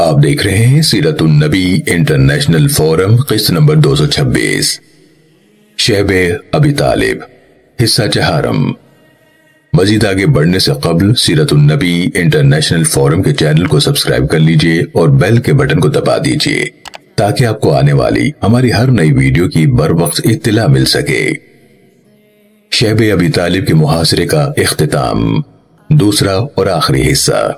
آپ دیکھ رہے ہیں سیرت النبی انٹرنیشنل فورم قسط نمبر 226 شیب ابی طالب حصہ چہارم۔ مزید آگے بڑھنے سے قبل سیرت النبی انٹرنیشنل فورم کے چینل کو سبسکرائب کر لیجئے اور بیل کے بٹن کو دبا دیجئے تاکہ آپ کو آنے والی ہماری ہر نئی ویڈیو کی بروقت اطلاع مل سکے۔ شیب ابی طالب کے محاصرے کا اختتام، دوسرا اور آخری حصہ۔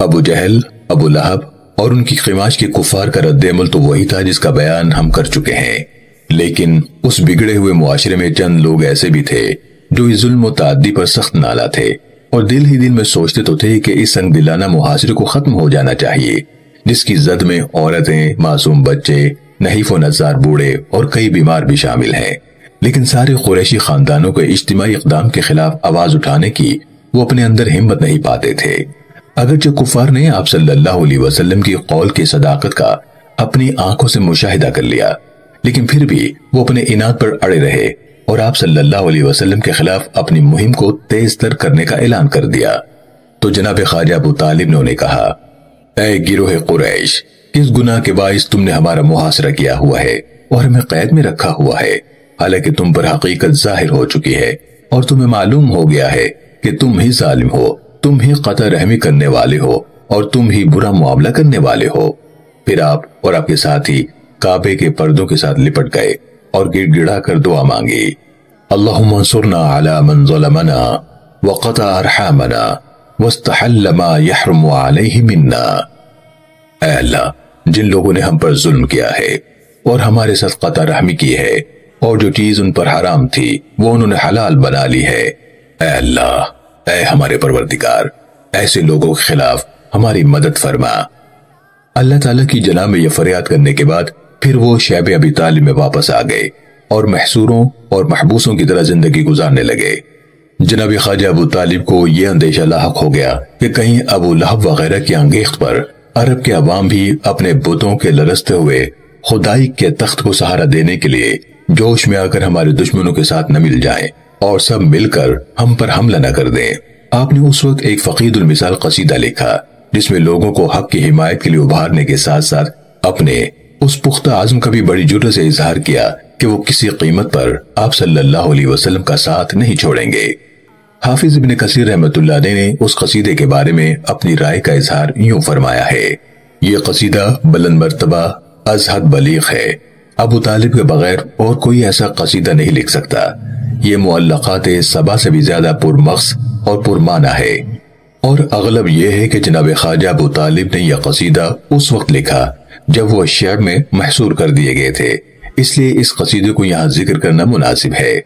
ابو جہل، ابو لہب اور ان کی خماش کے کفار کا رد عمل تو وہی تھا جس کا بیان ہم کر چکے ہیں، لیکن اس بگڑے ہوئے معاشرے میں چند لوگ ایسے بھی تھے جو اس ظلم و تعدی پر سخت نالاں تھے اور دل ہی دل میں سوچتے تو تھے کہ اس سنگ دلانہ معاشرے کو ختم ہو جانا چاہیے جس کی زد میں عورتیں، معصوم بچے، نحیف و نزار بوڑھے اور کئی بیمار بھی شامل ہیں۔ لیکن سارے قریشی خاندانوں کے اجتماعی اقدام کے خلاف آواز اٹھانے کی وہ اپنے اندر ہمت نہیں پاتے تھے۔ اگرچہ کفار نے آپ صلی اللہ علیہ وسلم کی قول کی صداقت کا اپنی آنکھوں سے مشاہدہ کر لیا، لیکن پھر بھی وہ اپنے عناد پر اڑے رہے اور آپ صلی اللہ علیہ وسلم کے خلاف اپنی مہم کو تیز تر کرنے کا اعلان کر دیا۔ تو جناب خواجہ ابو طالب نے انہیں کہا، اے گروہ قریش، کس گناہ کے باعث تم نے ہمارا محاصرہ کیا ہوا ہے اور ہمیں قید میں رکھا ہوا ہے، حالانکہ تم پر حقیقت ظاہر ہو چکی ہے اور تمہیں معلوم ہو گیا ہے کہ تم ہی ظالم ہو، تم ہی قطع رحمی کرنے والے ہو اور تم ہی برا معاملہ کرنے والے ہو۔ پھر آپ اور آپ کے ساتھی کعبے کے پردوں کے ساتھ لپٹ گئے اور گڑ گڑا کر دعا مانگی، اللہم انصرنا علی من ظلمنا وقطع ارحامنا واستحل ما یحرم علیہ منا۔ اے اللہ، جن لوگوں نے ہم پر ظلم کیا ہے اور ہمارے ساتھ قطع رحمی کی ہے اور جو چیز ان پر حرام تھی وہ انہوں نے حلال بنا لی ہے، اے اللہ، اے ہمارے پروردگار، ایسے لوگوں کے خلاف ہماری مدد فرما۔ اللہ تعالیٰ کی جناب میں یہ فریاد کرنے کے بعد پھر وہ شیب ابی طالب میں واپس آ گئے اور محصوروں اور محبوسوں کی طرح زندگی گزارنے لگے۔ جناب خواجہ ابو طالب کو یہ اندیشہ لاحق ہو گیا کہ کہیں ابو لہب وغیرہ کی انگیخت پر عرب کے عوام بھی اپنے بتوں کے لرزتے ہوئے خدائی کے تخت کو سہارا دینے کے لیے جوش میں آ کر ہمارے دشمنوں کے ساتھ نہ مل جائیں اور سب مل کر ہم پر حملہ نہ کر دیں۔ آپ نے اس وقت ایک فقید المثال قصیدہ لکھا جس میں لوگوں کو حق کی حمایت کے لیے ابھارنے کے ساتھ ساتھ اپنے اس پختہ عزم کا بھی بڑی جرأت سے اظہار کیا کہ وہ کسی قیمت پر آپ صلی اللہ علیہ وسلم کا ساتھ نہیں چھوڑیں گے۔ حافظ ابن کثیر رحمۃ اللہ علیہ نے اس قصیدے کے بارے میں اپنی رائے کا اظہار یوں فرمایا ہے، یہ قصیدہ بلند مرتبہ از حد بلیغ ہے، ابو طالب کے بغیر اور کوئی ایسا قصیدہ نہیں لکھ سکتا، یہ معلقات سبا سے بھی زیادہ پرمغز اور پرمعنی ہے، اور اغلب یہ ہے کہ جناب خواجہ ابو طالب نے یہ قصیدہ اس وقت لکھا جب وہ شعب میں محصور کر دیے گئے تھے، اس لیے اس قصیدے کو یہاں ذکر کرنا مناسب ہے۔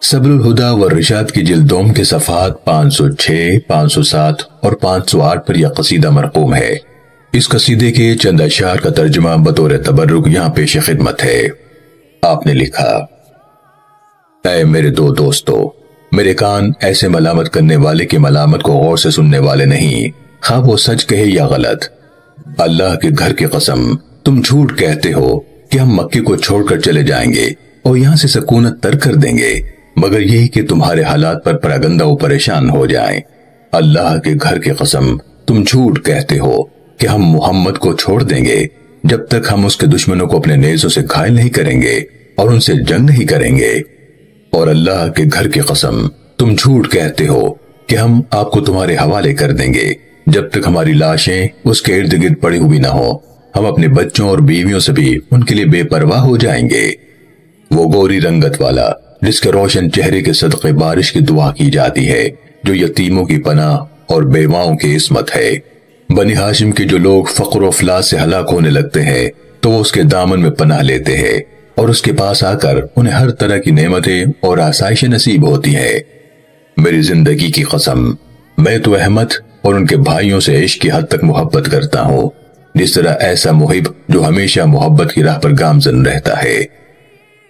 سبل الہدا والرشاد کی جلد دوم کے صفحات 506، 507 اور 508 پر یہ قصیدہ مرقوم ہے۔ اس قصیدے کے چند اشعار کا ترجمہ بطور تبرک یہاں پیش خدمت ہے۔ آپ نے لکھا، اے میرے دو دوستو، میرے کان ایسے ملامت کرنے والے کی ملامت کو غور سے سننے والے نہیں، خواہ وہ سچ کہے یا غلط۔ اللہ کے گھر کی قسم، تم جھوٹ کہتے ہو کہ ہم مکے کو چھوڑ کر چلے جائیں گے اور یہاں سے سکونت ترک کر دیں گے، مگر یہی کہ تمہارے حالات پر پراگندہ و پریشان ہو جائیں۔ اللہ کے گھر کی قسم، تم جھوٹ کہتے ہو کہ ہم محمد کو چھوڑ دیں گے جب تک ہم اس کے دشمنوں کو اپنے نیزوں سے گھائل نہیں کریں گے اور ان سے جنگ نہیں کریں گے۔ اور اللہ کے گھر کی قسم، تم جھوٹ کہتے ہو کہ ہم آپ کو تمہارے حوالے کر دیں گے جب تک ہماری لاشیں اس کے ارد گرد پڑی ہوئی نہ ہو، ہم اپنے بچوں اور بیویوں سے بھی ان کے لیے بے پرواہ ہو جائیں گے۔ وہ گوری رنگت والا جس کے روشن چہرے کے صدقے بارش کی دعا کی جاتی ہے، جو یتیموں کی پناہ اور بیواؤں کی عصمت ہے۔ بنی ہاشم کے جو لوگ فقر و افلاس سے ہلاک ہونے لگتے ہیں تو وہ اس کے دامن میں پناہ لیتے ہیں اور اس کے پاس آ کر انہیں ہر طرح کی نعمتیں اور آسائشیں نصیب ہوتی ہیں۔ میری زندگی کی قسم، میں تو احمد اور ان کے بھائیوں سے عشق کی حد تک محبت کرتا ہوں، جس طرح ایسا محب جو ہمیشہ محبت کی راہ پر گامزن رہتا ہے۔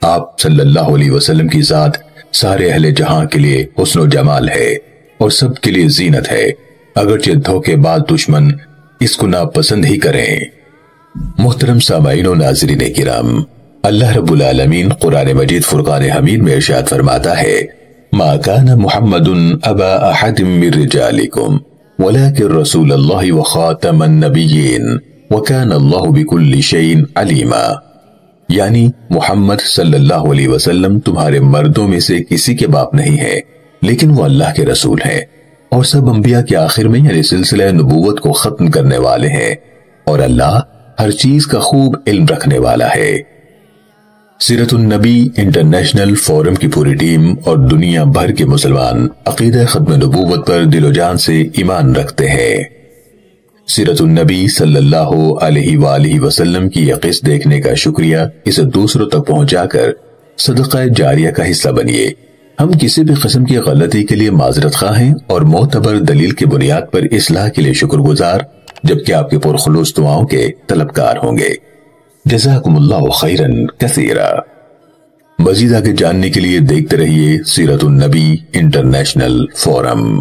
آپ صلی اللہ علیہ وسلم کی ذات سارے اہل جہاں کے لیے حسن و جمال ہے اور سب کے لیے زینت ہے، اگرچہ دھوکے باز دشمن اس کو ناپسند ہی کریں۔ محترم سامعین و ناظرین کرام، اللہ رب العالمین قرآن مجید فرقان حمید میں ارشاد فرماتا ہے، ما کان محمد ابا احد من رجالکم وَلَكِنْ رَسُولَ اللَّهِ وَخَاتَمَ النَّبِيِّينَ وَكَانَ اللَّهُ بِكُلِّ شَيْءٍ عَلِيمًا، یعنی محمد صلی اللہ علیہ وسلم تمہارے مردوں میں سے کسی کے باپ نہیں ہے، لیکن وہ اللہ کے رسول ہیں اور سب انبیاء کے آخر میں یعنی سلسلہ نبوت کو ختم کرنے والے ہیں، اور اللہ ہر چیز کا خوب علم رکھنے والا ہے۔ سیرت النبی انٹرنیشنل فورم کی پوری ٹیم اور دنیا بھر کے مسلمان عقیدہ ختم نبوت پر دل و جان سے ایمان رکھتے ہیں۔ سیرت النبی صلی اللہ علیہ وآلہ وسلم کی یہ قصہ دیکھنے کا شکریہ اسے دوسروں تک پہنچا کر صدقہ جاریہ کا حصہ بنیے۔ ہم کسی بھی قسم کی غلطی کے لیے معذرت خواہ ہیں اور معتبر دلیل کی بنیاد پر اصلاح کے لیے شکر گزار، جبکہ آپ کے پرخلوص دعاؤں کے طلبکار ہوں گے۔ جزاکم اللہ خیرن کثیرا۔ مزید آگے جاننے کے لیے دیکھتے رہیے سیرت النبی انٹرنیشنل فورم۔